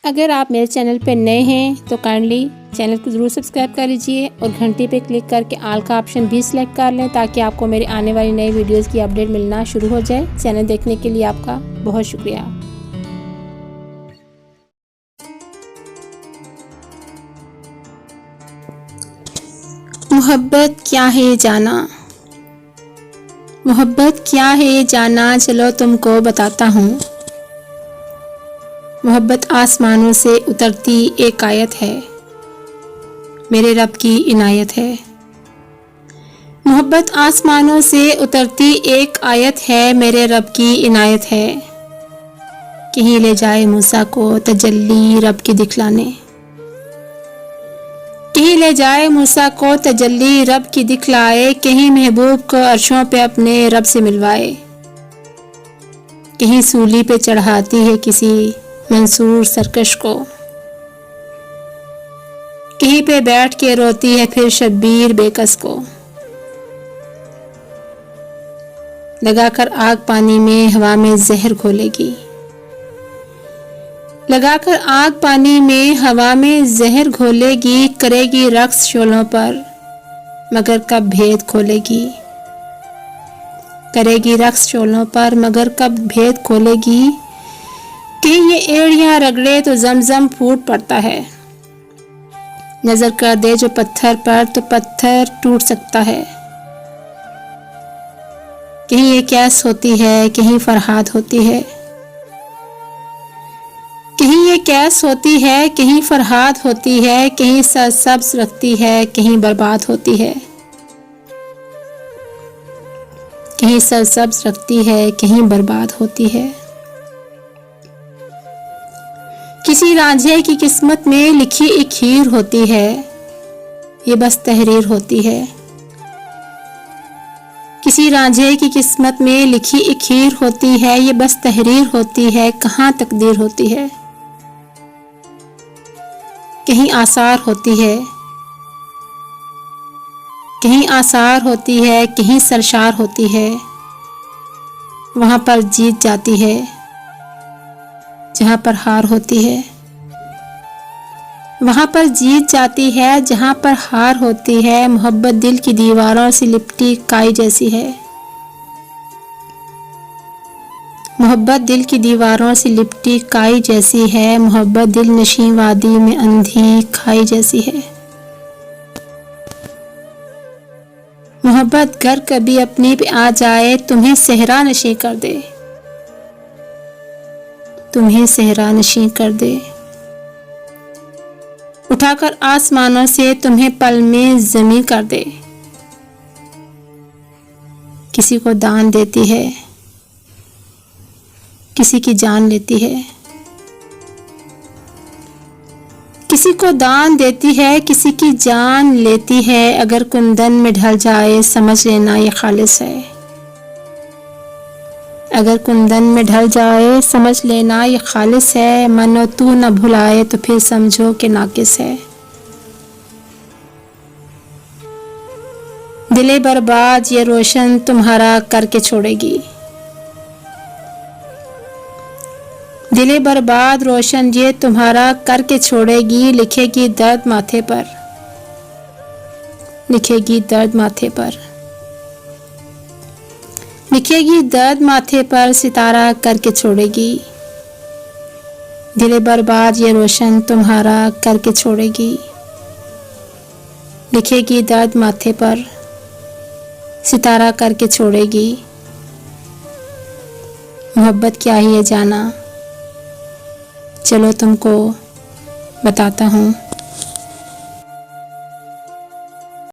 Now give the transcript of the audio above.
अगर आप मेरे चैनल पर नए हैं तो काइंडली चैनल को ज़रूर सब्सक्राइब कर लीजिए और घंटी पे क्लिक करके ऑल का ऑप्शन भी सिलेक्ट कर लें ताकि आपको मेरी आने वाली नई वीडियोस की अपडेट मिलना शुरू हो जाए। चैनल देखने के लिए आपका बहुत शुक्रिया। मोहब्बत क्या है जाना, मोहब्बत क्या है जाना, चलो तुमको बताता हूँ। मोहब्बत आसमानों से उतरती एक आयत है, मेरे रब की इनायत है। मोहब्बत आसमानों से उतरती एक आयत है, मेरे रब की इनायत है। कहीं ले जाए मूसा को तजल्ली रब की दिखलाने, कहीं ले जाए मूसा को तजल्ली रब की दिखलाए, कहीं महबूब को अर्शों पे अपने रब से मिलवाए। कहीं सूली पे चढ़ाती है किसी मंसूर सरकश को, कहीं पे बैठ के रोती है फिर शब्बीर बेकस को। लगाकर आग पानी में हवा में जहर घोलेगी, लगाकर आग पानी में हवा में जहर घोलेगी। करेगी रक्स शोलों पर मगर कब भेद खोलेगी, करेगी रक्स शोलों पर मगर कब भेद खोलेगी। कि ये एड़ियां रगड़े तो जमजम फूट पड़ता है, नजर कर दे जो पत्थर पर तो पत्थर टूट सकता है। कहीं ये कैस होती है कहीं फरहाद होती है, कहीं ये कैस होती है कहीं फरहाद होती है। कहीं सरसब्ज रखती है कहीं बर्बाद होती है, कहीं सरसब्ज रखती है कहीं बर्बाद होती है। किसी रांझे की किस्मत में लिखी एक हीर होती है, ये बस तहरीर होती है। किसी रांझे की किस्मत में लिखी एक हीर होती है, ये बस तहरीर होती है। कहाँ तकदीर होती है, कहीं आसार होती है, कहीं आसार होती है, कहीं सरशार होती है। वहां पर जीत जाती है जहां पर हार होती है, वहां पर जीत जाती है जहां पर हार होती है। मोहब्बत दिल की दीवारों से लिपटी काई जैसी है, मोहब्बत दिल की दीवारों से लिपटी काई जैसी है। मोहब्बत दिल नशी वादी में अंधी खाई जैसी है। मोहब्बत घर कभी अपने पे आ जाए तुम्हें सहरा नशी कर दे, तुम्हें सहरा नशी कर दे। उठाकर आसमानों से तुम्हें पल में जमी कर दे। किसी को दान देती है किसी की जान लेती है, किसी को दान देती है किसी की जान लेती है। अगर कुंदन में ढल जाए समझ लेना ये खालिस है, अगर कुंदन में ढल जाए समझ लेना ये खालिस है। मनो तू न भुलाए तो फिर समझो कि नाकिस है। दिले बर्बाद ये रोशन तुम्हारा करके छोड़ेगी, दिले बर्बाद रोशन ये तुम्हारा करके छोड़ेगी। लिखेगी दर्द माथे पर, लिखेगी दर्द माथे पर, लिखेगी दर्द माथे पर सितारा करके छोड़ेगी। दिले बर्बाद ये रोशन तुम्हारा करके छोड़ेगी। लिखेगी दर्द माथे पर सितारा करके छोड़ेगी। मोहब्बत क्या है ये जाना, चलो तुमको बताता हूँ।